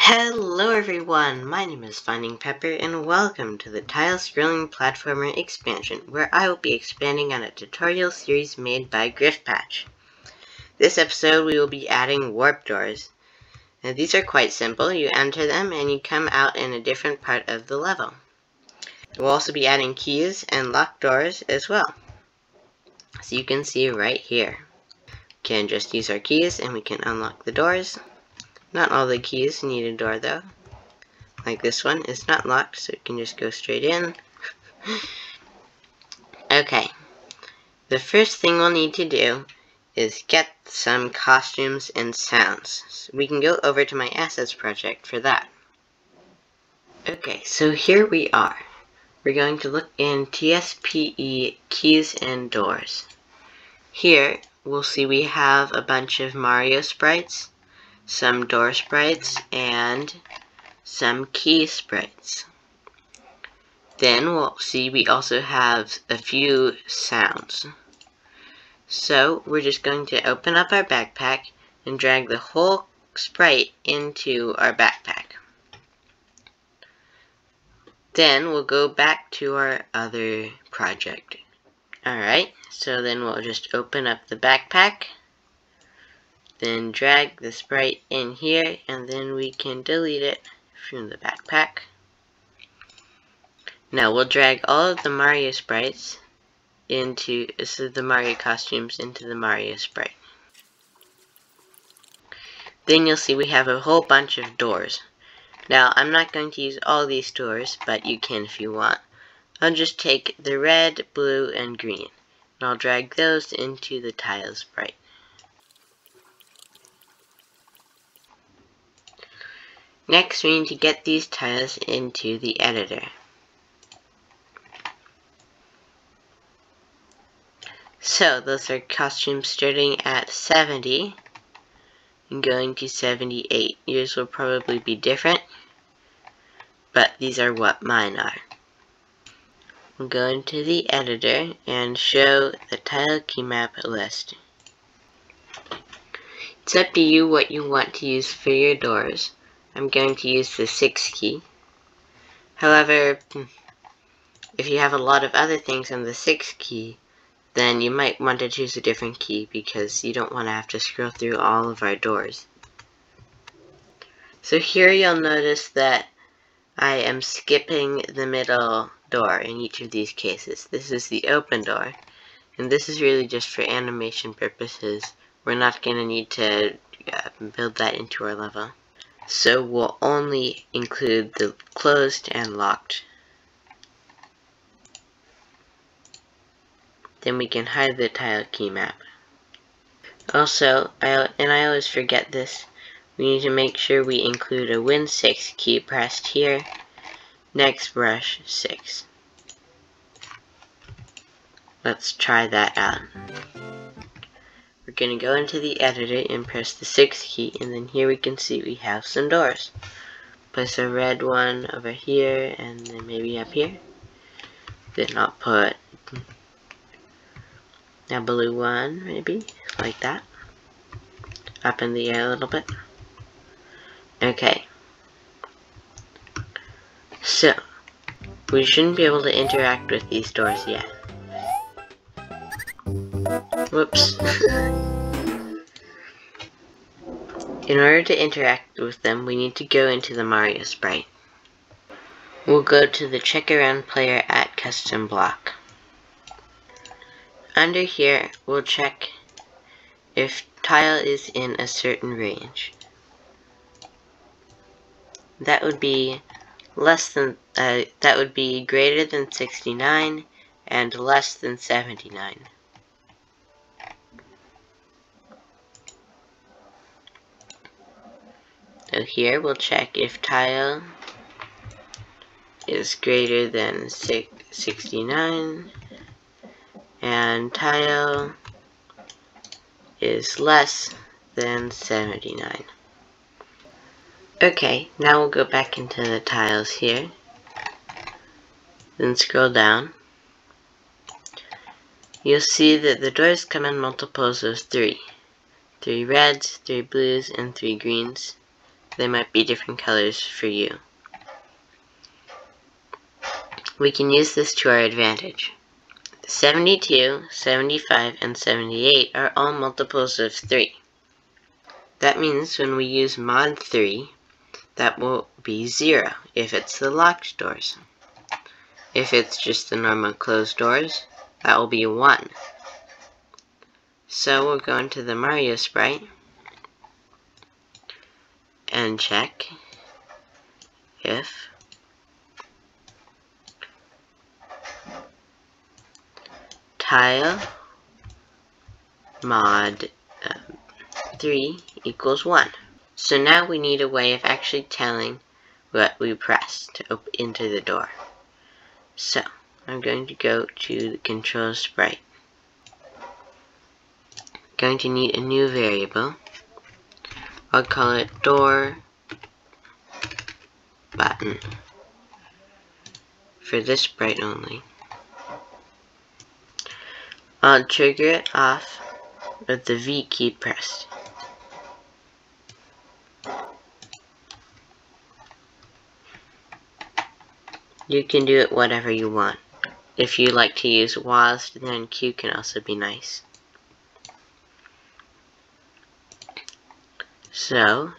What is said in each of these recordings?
Hello everyone, my name is Finding Pepper and welcome to the Tile Scrolling Platformer expansion, where I will be expanding on a tutorial series made by Griffpatch. This episode we will be adding warp doors. Now, these are quite simple. You enter them and you come out in a different part of the level. We'll also be adding keys and locked doors as well. So you can see right here. We can just use our keys and we can unlock the doors. Not all the keys need a door though. Like this one is not locked, so it can just go straight in. Okay, the first thing we'll need to do is get some costumes and sounds. So we can go over to my assets project for that. Okay, so here we are. We're going to look in TSPE keys and doors. Here we'll see we have a bunch of Mario sprites, some door sprites, and some key sprites. Then we'll see we also have a few sounds. So we're just going to open up our backpack and drag the whole sprite into our backpack. Then we'll go back to our other project. Alright, so then we'll just open up the backpack, then drag the sprite in here, and then we can delete it from the backpack. Now we'll drag all of the Mario sprites into the Mario costumes into the Mario sprite. Then you'll see we have a whole bunch of doors. Now I'm not going to use all these doors, but you can if you want. I'll just take the red, blue, and green, and I'll drag those into the tile sprite. Next, we need to get these tiles into the editor. So, those are costumes starting at 70 and going to 78. Yours will probably be different, but these are what mine are. We'll go into the editor and show the tile key map list. It's up to you what you want to use for your doors. I'm going to use the 6 key. However, if you have a lot of other things on the 6 key, then you might want to choose a different key because you don't want to have to scroll through all of our doors. So here you'll notice that I am skipping the middle door in each of these cases. This is the open door, and this is really just for animation purposes. We're not going to need to build that into our level. So we'll only include the closed and locked. Then we can hide the tile key map. Also, I always forget this, we need to make sure we include a Win6 key pressed here, next brush 6. Let's try that out. We're going to go into the editor and press the 6 key, and then here we can see we have some doors. Place a red one over here, and then maybe up here. Then I'll put a blue one, maybe, like that. Up in the air a little bit. Okay. So, we shouldn't be able to interact with these doors yet. Whoops. In order to interact with them, we need to go into the Mario sprite. We'll go to the check around player at custom block. Under here, we'll check if tile is in a certain range. That would be greater than 69 and less than 79. So here we'll check if tile is greater than 69 and tile is less than 79. Okay, now we'll go back into the tiles here, then scroll down. You'll see that the doors come in multiples of 3. 3 reds, 3 blues, and 3 greens. they might be different colors for you. We can use this to our advantage. 72, 75, and 78 are all multiples of 3. That means when we use mod 3, that will be 0 if it's the locked doors. If it's just the normal closed doors, that will be 1. So we'll go into the Mario sprite and check if tile mod 3 equals 1. So now we need a way of actually telling what we press to enter the door. So I'm going to go to the control sprite. Going to need a new variable. I'll call it door button for this sprite only. I'll trigger it off with the V key pressed. You can do it whatever you want. If you like to use WASD, then Q can also be nice. So,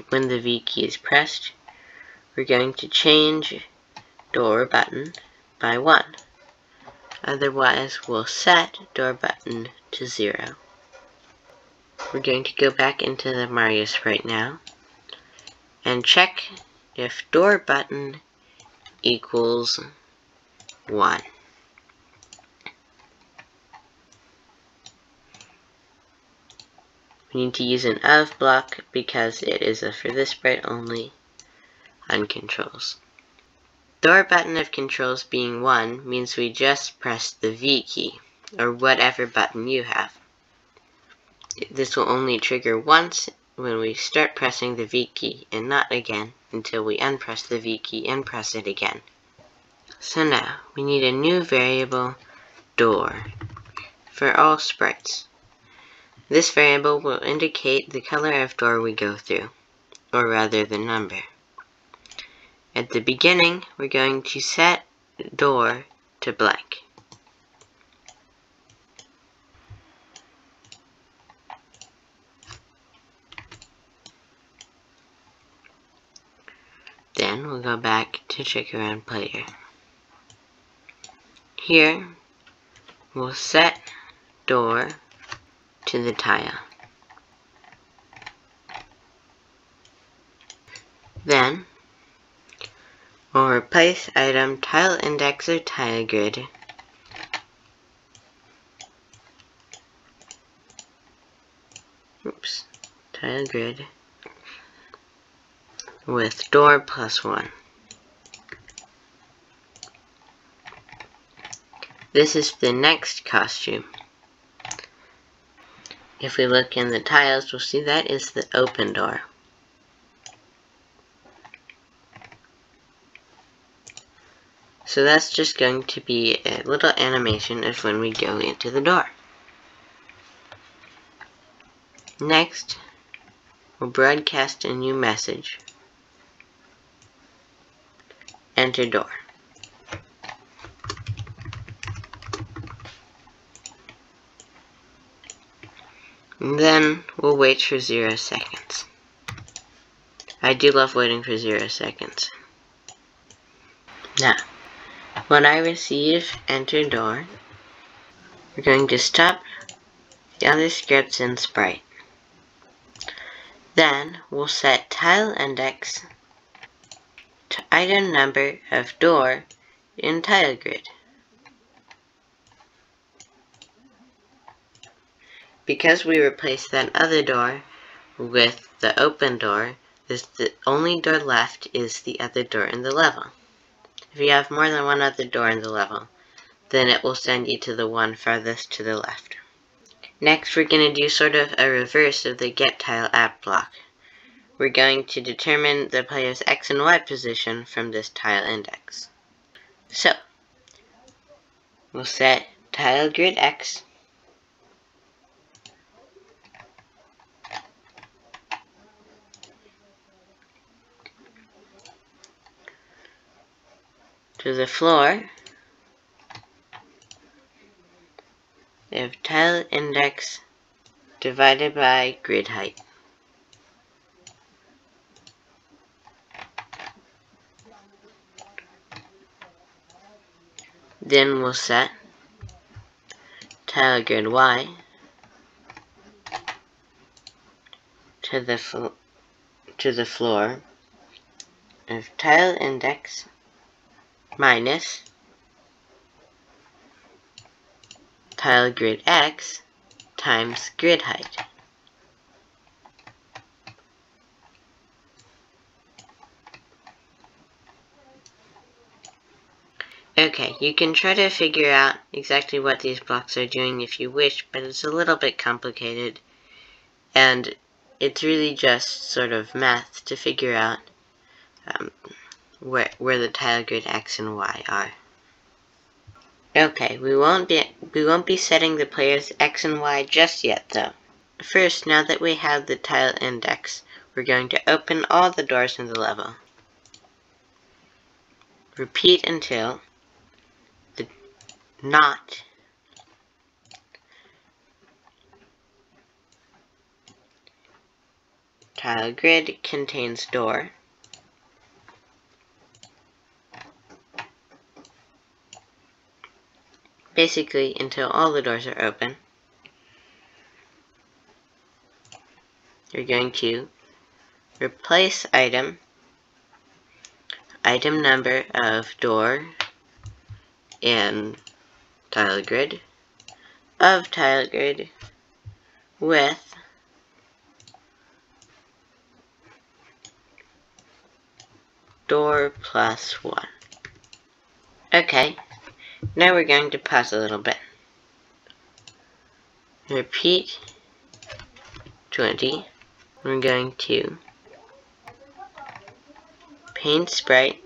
when the V key is pressed, we're going to change door button by 1. Otherwise, we'll set door button to 0. We're going to go back into the Mario sprite now and check if door button equals 1. We need to use an of block because it is for this sprite only on controls. Door button of controls being 1 means we just press the V key, or whatever button you have. This will only trigger once when we start pressing the V key, and not again until we unpress the V key and press it again. So now, we need a new variable, door, for all sprites. This variable will indicate the color of door we go through, or rather the number. At the beginning, we're going to set door to blank. Then we'll go back to check around player. Here, we'll set door to the tile. Then, we'll replace item tile index or tile grid tile grid with door plus 1. This is the next costume. If we look in the tiles, we'll see that is the open door. So that's just going to be a little animation of when we go into the door. Next, we'll broadcast a new message. Enter door. And then we'll wait for 0 seconds. I do love waiting for 0 seconds. Now, when I receive enter door, we're going to stop the other scripts in sprite. Then we'll set tile index to item number of door in tile grid. Because we replaced that other door with the open door, the only door left is the other door in the level. If you have more than one other door in the level, then it will send you to the one farthest to the left. Next, we're going to do sort of a reverse of the get tile at block. We're going to determine the player's X and Y position from this tile index. So, we'll set tile grid X to the floor of tile index divided by grid height. Then we'll set tile grid Y to the floor of tile index minus tile grid X times grid height. Okay, you can try to figure out exactly what these blocks are doing if you wish, but it's a little bit complicated, and it's really just sort of math to figure out where the tile grid X and Y are. Okay, we won't be setting the players X and Y just yet though. First, now that we have the tile index, we're going to open all the doors in the level. Repeat until the not tile grid contains door basically until all the doors are open. You're going to replace item number of door in tile grid of tile grid with door plus 1. Okay, now we're going to pause a little bit. Repeat 20. We're going to paint sprite,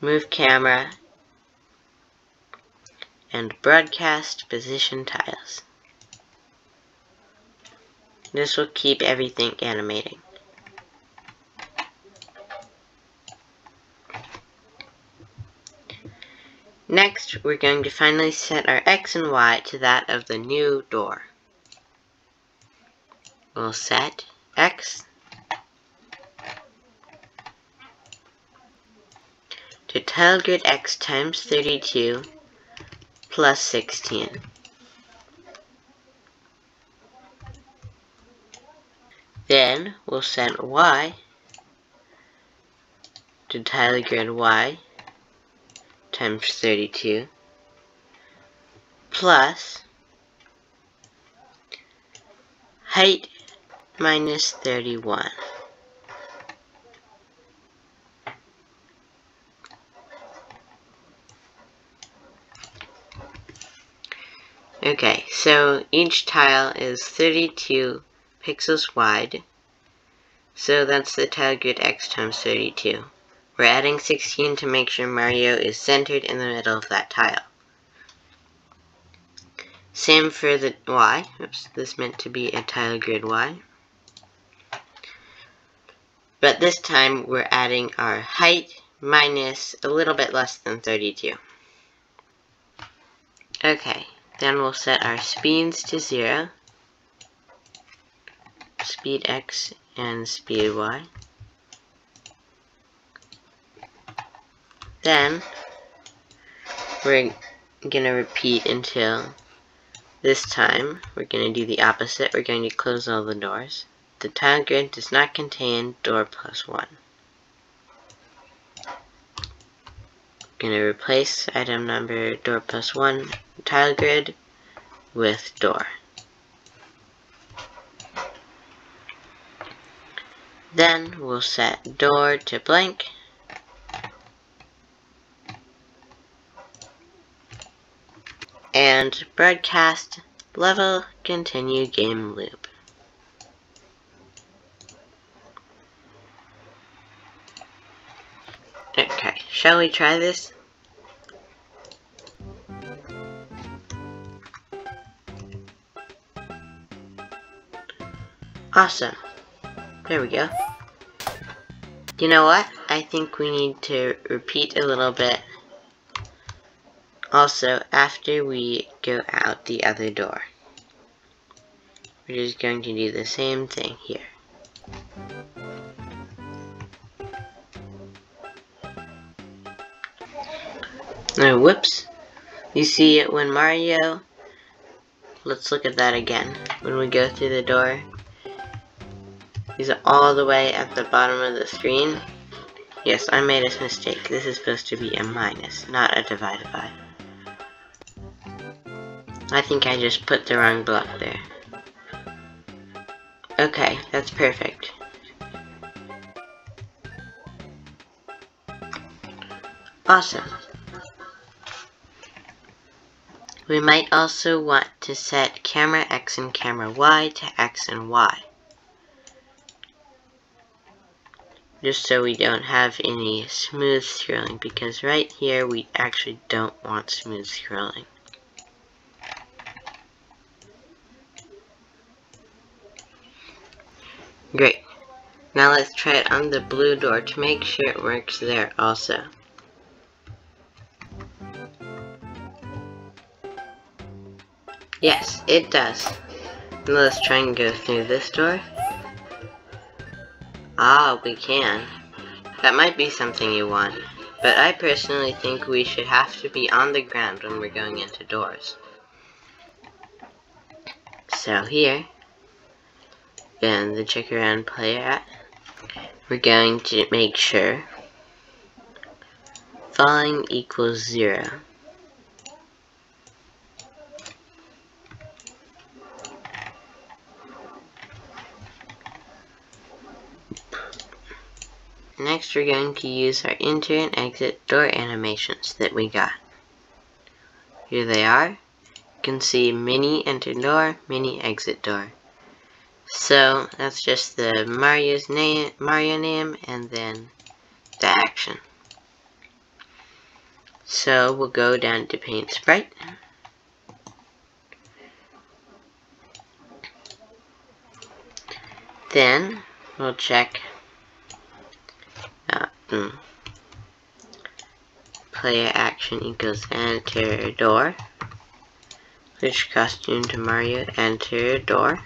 move camera, and broadcast position tiles. This will keep everything animating. Next, we're going to finally set our X and Y to that of the new door. We'll set X to tile grid X times 32 plus 16. Then we'll set Y to tile grid Y times 32 plus height minus 31. Okay, so each tile is 32 pixels wide, so that's the tile grid X times 32. We're adding 16 to make sure Mario is centered in the middle of that tile. Same for the Y. Oops, this meant to be a tile grid Y. But this time we're adding our height minus a little bit less than 32. Okay, then we'll set our speeds to 0. Speed X and speed Y. Then we're going to repeat until this time we're going to do the opposite. We're going to close all the doors. The tile grid does not contain door plus 1. Going to replace item number door plus 1 tile grid with door. Then we'll set door to blank. And broadcast level continue game loop. Okay, shall we try this? Awesome. There we go. You know what? I think we need to repeat a little bit. Also, after we go out the other door, we're just going to do the same thing here. Now, whoops. You see it when Mario, let's look at that again. When we go through the door, he's all the way at the bottom of the screen. Yes, I made a mistake. This is supposed to be a minus, not a divided by. I think I just put the wrong block there. Okay, that's perfect. Awesome. We might also want to set camera X and camera Y to X and Y. Just so we don't have any smooth scrolling, because right here we actually don't want smooth scrolling. Great. Now let's try it on the blue door to make sure it works there also. Yes, it does. Now let's try and go through this door. Ah, we can. That might be something you want, but I personally think we should have to be on the ground when we're going into doors. So here, in the check around player at, we're going to make sure falling equals 0. Next, we're going to use our enter and exit door animations that we got. Here they are. You can see mini enter door, mini exit door. So that's just the Mario name, and then the action. So we'll go down to paint sprite. Then we'll check player action equals enter door. Switch costume to Mario, enter door.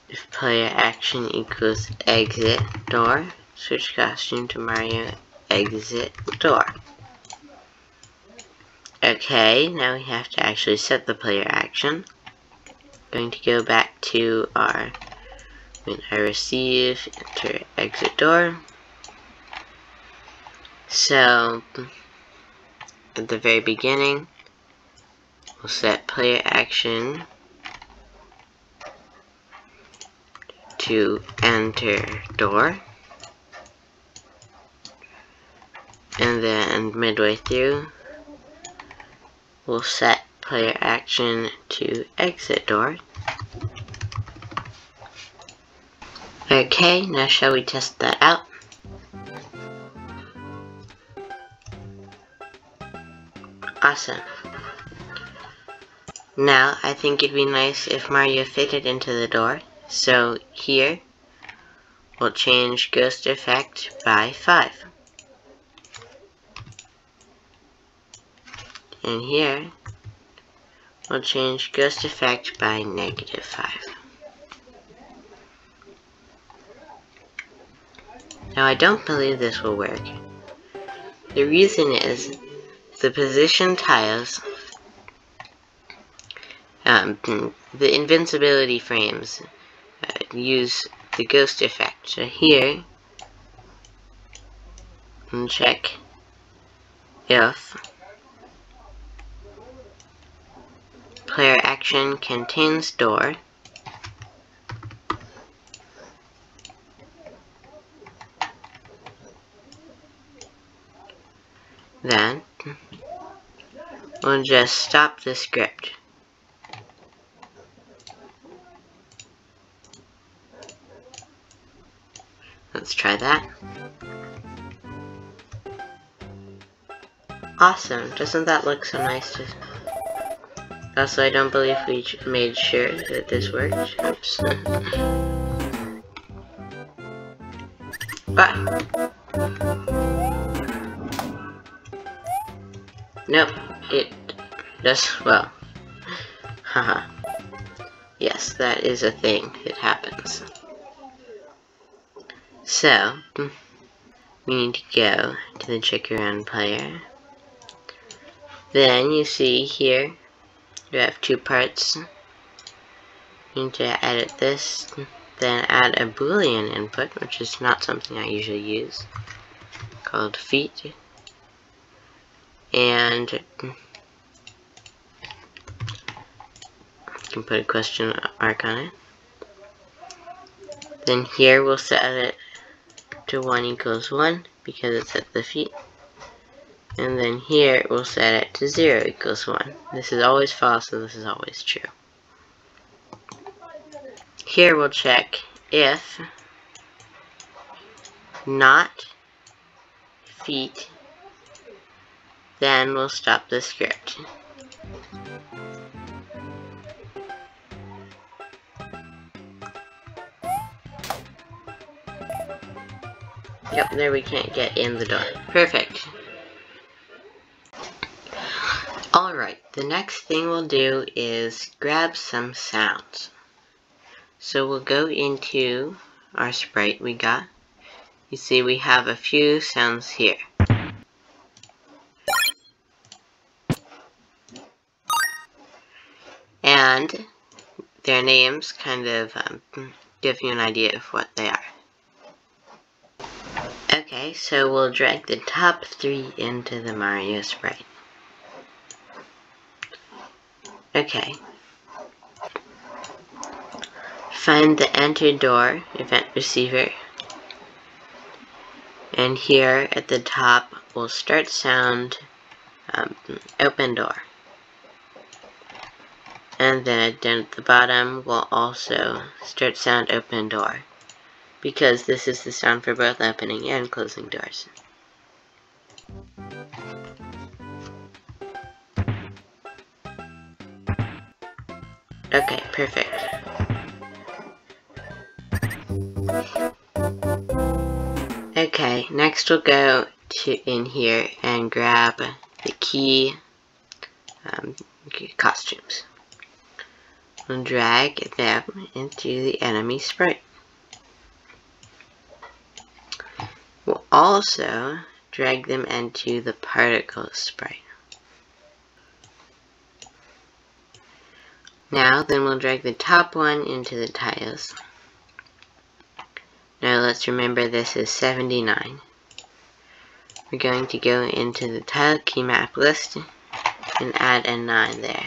If player action equals exit door, switch costume to Mario, exit door. Okay, now we have to actually set the player action. Going to go back to our when I receive, enter exit door. So at the very beginning, we'll set player action to enter door, and then midway through, we'll set player action to exit door. Okay, now shall we test that out? Awesome. Now, I think it'd be nice if Mario fitted into the door. So here, we'll change ghost effect by 5. And here, we'll change ghost effect by -5. Now I don't believe this will work. The reason is the position tiles, the invincibility frames use the ghost effect. So here, we'll check if player action contains door, then we'll just stop the script. Let's try that. Awesome, doesn't that look so nice? Also, I don't believe we made sure that this worked. Oops. Ah! Nope, it does, well, haha. Yes, that is a thing, it happens. So, we need to go to the check around player. Then you see here, you have two parts. You need to edit this, then add a boolean input, which is not something I usually use, called feet. And you can put a question mark on it. Then here we'll set it to 1 equals 1 because it's at the feet. And then here we'll set it to 0 equals 1. This is always false, so this is always true. Here we'll check if not feet, then we'll stop the script. Yep, there we can't get in the door. Perfect. Alright, the next thing we'll do is grab some sounds. So we'll go into our sprite we got. You see we have a few sounds here. And their names kind of give you an idea of what they are. Okay, so we'll drag the top 3 into the Mario sprite. Okay. Find the enter door event receiver. And here at the top, we'll start sound open door. And then down at the bottom, we'll also start sound open door, because this is the sound for both opening and closing doors. Okay, perfect. Okay, next we'll go in here and grab the key costumes. We'll drag them into the enemy sprite. We'll also drag them into the particles sprite. Now, then we'll drag the top one into the tiles. Now let's remember this is 79. We're going to go into the tile key map list and add a 9 there.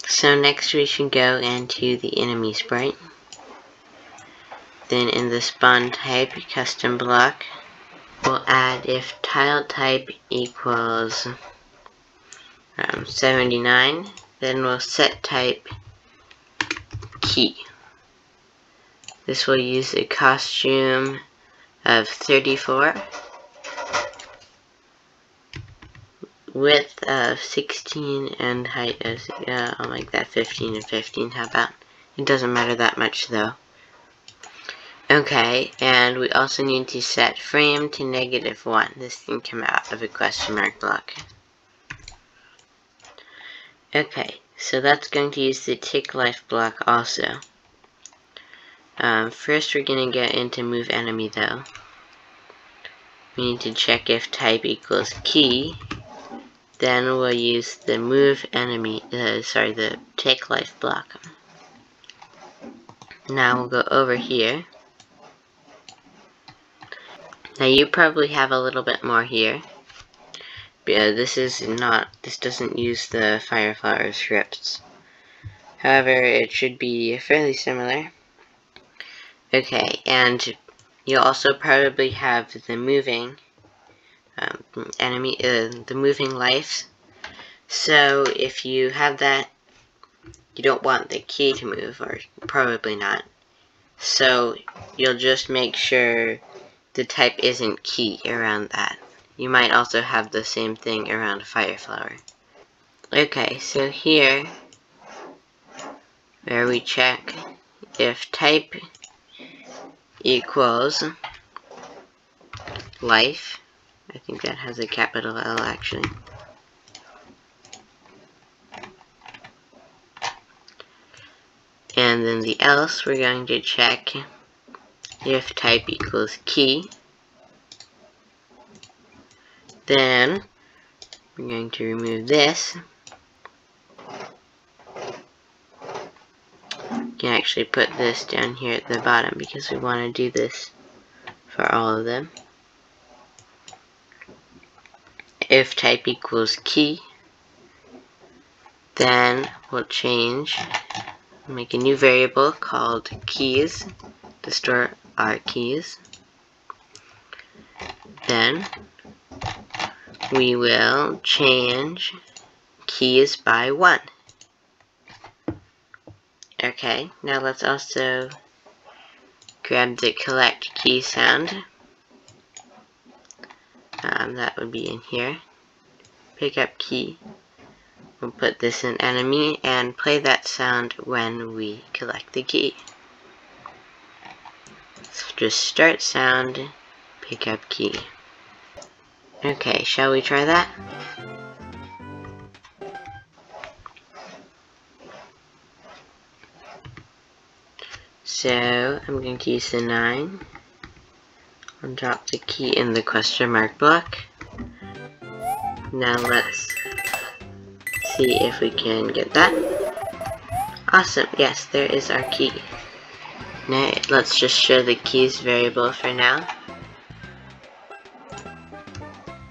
So next we should go into the enemy sprite. Then in the spawn type custom block, we'll add if tile type equals 79, then we'll set type key. This will use a costume of 34, width of 16, and height of, I'll make that 15 and 15, how about? It doesn't matter that much though. Okay, and we also need to set frame to -1. This can come out of a question mark block. Okay, so that's going to use the tick life block also. First we're going to get into move enemy though. We need to check if type equals key. Then we'll use the move enemy, the tick life block. Now we'll go over here. Now you probably have a little bit more here. This doesn't use the Fire Flower scripts. However, it should be fairly similar. Okay, and you'll also probably have the moving enemy, the moving life. So if you have that, you don't want the key to move, or probably not. So you'll just make sure the type isn't key around that. You might also have the same thing around Fire Flower. Okay, so here, where we check if type equals life. I think that has a capital L actually. And then the else, we're going to check if type equals key. Then we're going to remove this. You can actually put this down here at the bottom because we want to do this for all of them. If type equals key, then we'll make a new variable called keys to store our keys. Then we will change keys by 1. Okay, now let's also grab the collect key sound. That would be in here. Pick up key. We'll put this in enemy and play that sound when we collect the key. So just start sound, pick up key. Okay, shall we try that? So I'm going to use the 9. I'll drop the key in the question mark block. Now let's see if we can get that. Awesome, yes, there is our key. Now let's just show the keys variable for now.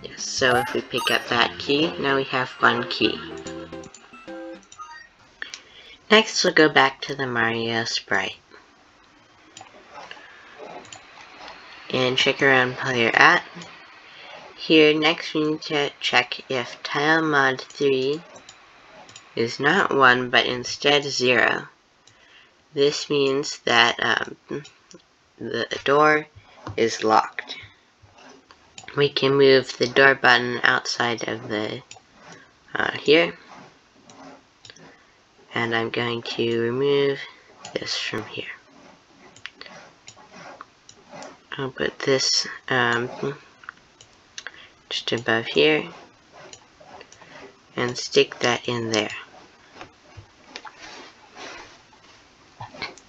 Yes, so if we pick up that key, now we have 1 key. Next we'll go back to the Mario sprite. And check around player at. Here, next we need to check if tile mod 3 is not 1, but instead 0. This means that the door is locked. We can move the door button outside of the here. And I'm going to remove this from here. I'll put this just above here and stick that in there.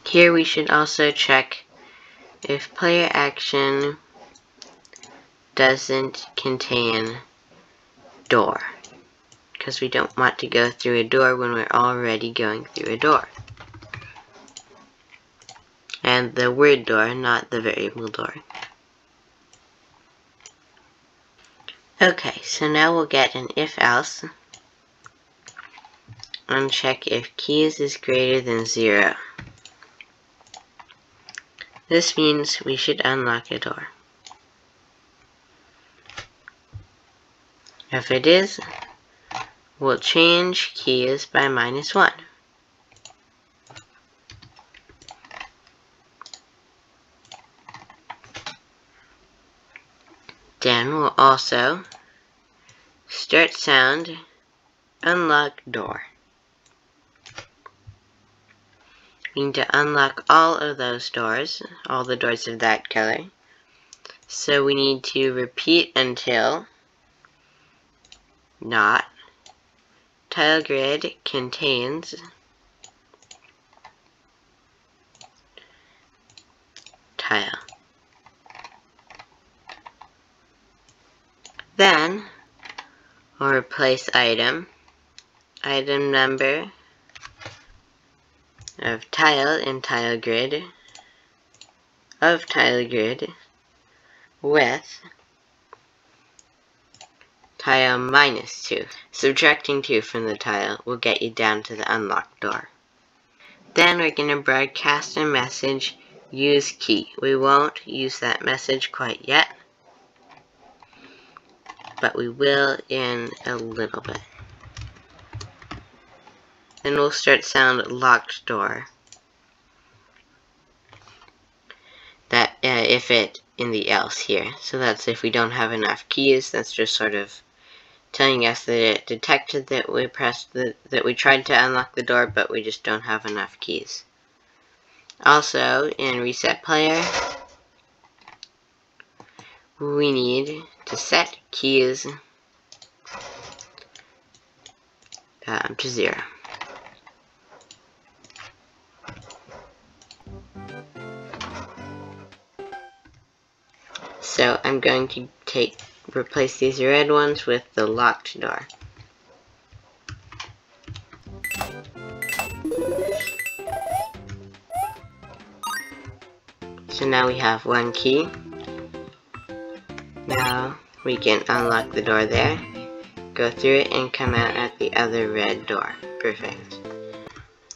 Here we should also check if player action doesn't contain door, because we don't want to go through a door when we're already going through a door. And the word door, not the variable door. Okay, so now we'll get an if else and check if keys is greater than 0. This means we should unlock a door. If it is, we'll change keys by -1. Then we'll also start sound, unlock door. We need to unlock all of those doors, all the doors of that color. So we need to repeat until not tile grid contains tile. Then we'll replace item number of tile in tile grid of tile grid with tile -2. Subtracting 2 from the tile will get you down to the unlocked door. Then we're going to broadcast a message, use key. We won't use that message quite yet, but we will in a little bit. Then we'll start sound locked door. That if it in the else here. So that's if we don't have enough keys. That's just sort of telling us that it detected that we that we tried to unlock the door, but we just don't have enough keys. Also, in reset player, we need to set keys to 0. So I'm going to replace these red ones with the locked door. So now we have 1 key. Now we can unlock the door there, go through it, and come out at the other red door. Perfect.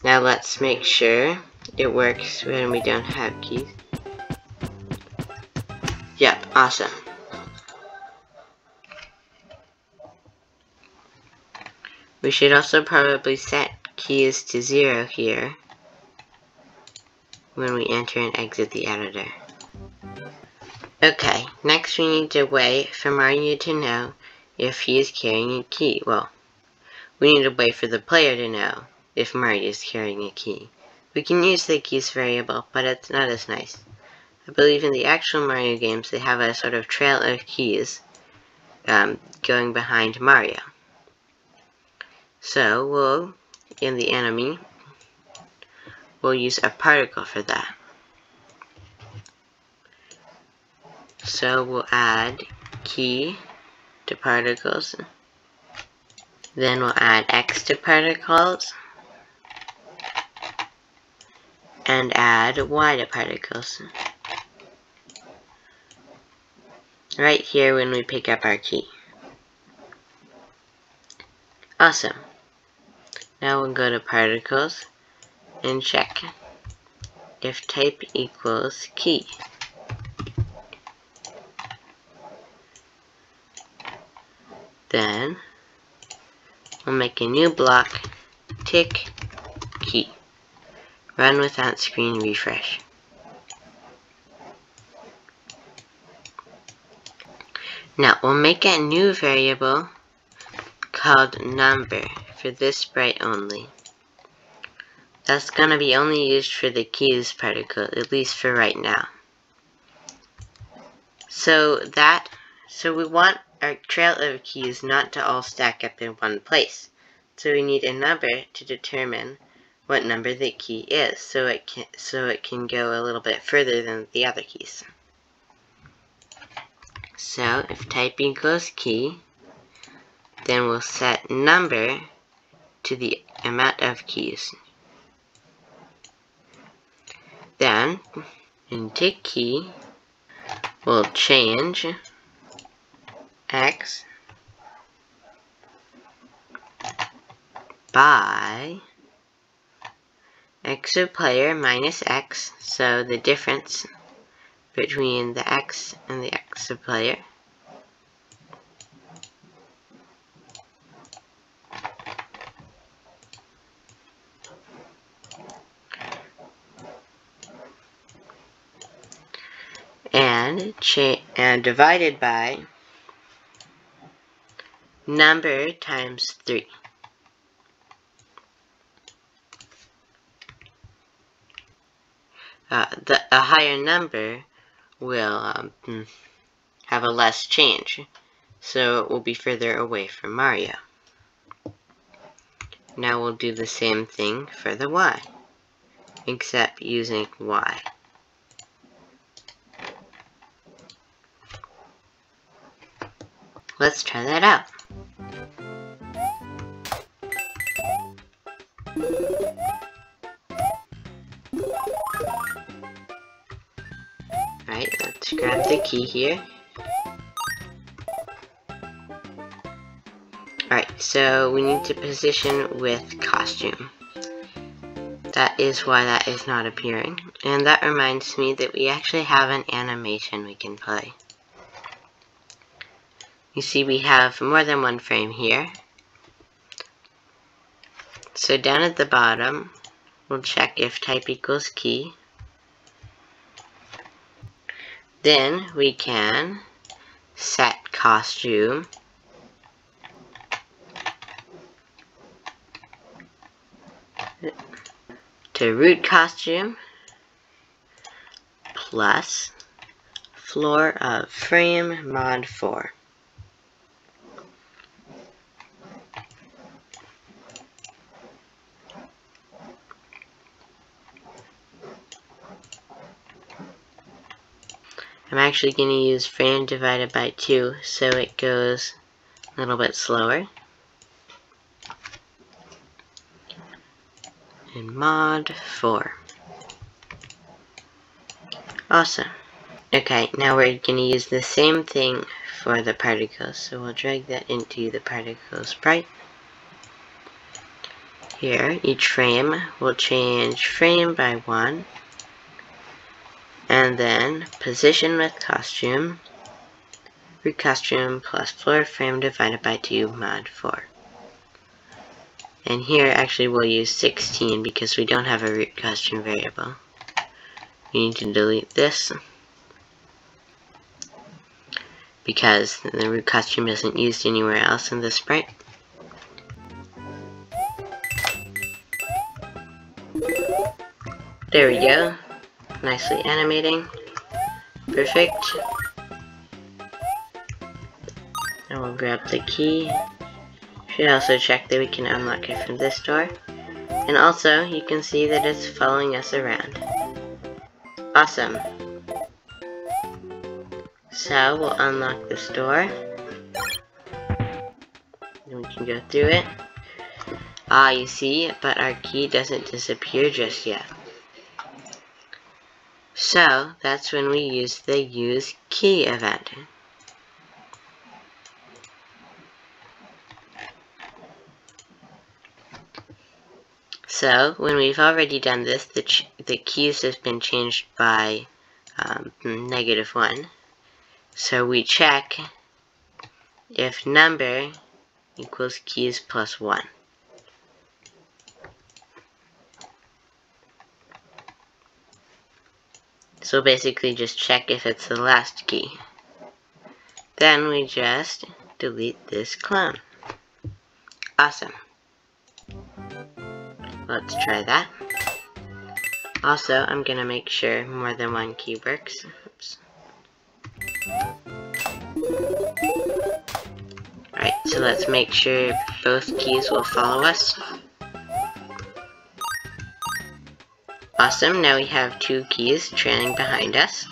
Now let's make sure it works when we don't have keys. Yep, awesome. We should also probably set keys to 0 here when we enter and exit the editor. Okay, next we need to wait for Mario to know if he is carrying a key. Well, we need to wait for the player to know if Mario is carrying a key. We can use the keys variable, but it's not as nice. I believe in the actual Mario games they have a sort of trail of keys going behind Mario. So in the enemy, we'll use a particle for that. So we'll add key to particles, then we'll add X to particles, and add Y to particles. Right here when we pick up our key. Awesome. Now we'll go to particles and check if type equals key. Then we'll make a new block, tick key. Run without screen refresh. Now we'll make a new variable called number for this sprite only. That's gonna be only used for the keys particle, at least for right now. So we want our trail of keys not to all stack up in one place. So we need a number to determine what number the key is, so it can go a little bit further than the other keys. So if type equals key, then we'll set number to the amount of keys. Then in tick key, we'll change X by X of player minus X, so the difference between the X and the X of player. And divided by number times 3. A higher number will have a less change, so it will be further away from Mario. Now we'll do the same thing for the Y, except using Y. Let's try that out. Alright, let's grab the key here. Alright, so we need to position with costume. That is why that is not appearing. And that reminds me that we actually have an animation we can play. You see we have more than one frame here. So down at the bottom, we'll check if type equals key. Then we can set costume to root costume plus floor of frame mod 4. I'm actually going to use frame divided by 2 so it goes a little bit slower. And mod 4. Awesome. Okay, now we're going to use the same thing for the particles. So we'll drag that into the particle sprite. Here, each frame will change frame by 1. And then position with costume, root costume plus floor frame divided by 2 mod 4. And here actually we'll use 16 because we don't have a root costume variable. We need to delete this because the root costume isn't used anywhere else in the sprite. There we go. Nicely animating. Perfect. Now we'll grab the key. Should also check that we can unlock it from this door. And also, you can see that it's following us around. Awesome. So, we'll unlock this door. Then we can go through it. Ah, you see, but our key doesn't disappear just yet. So, that's when we use the use key event. So, when we've already done this, the keys have been changed by -1. So we check if number equals keys plus 1. So basically just check if it's the last key. Then we just delete this clone. Awesome. Let's try that. Also, I'm gonna make sure more than one key works. Oops. Alright, so let's make sure both keys will follow us. Awesome, now we have 2 keys trailing behind us.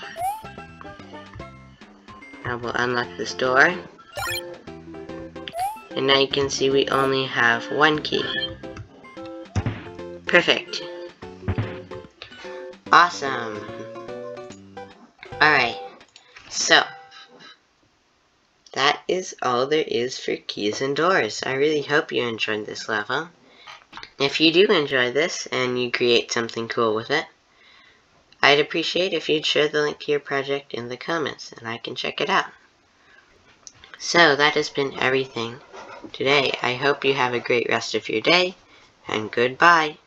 Now we'll unlock this door. And now you can see we only have 1 key. Perfect. Awesome. Alright, so that is all there is for keys and doors. I really hope you enjoyed this level. If you do enjoy this and you create something cool with it, I'd appreciate if you'd share the link to your project in the comments and I can check it out. So that has been everything today. I hope you have a great rest of your day and goodbye.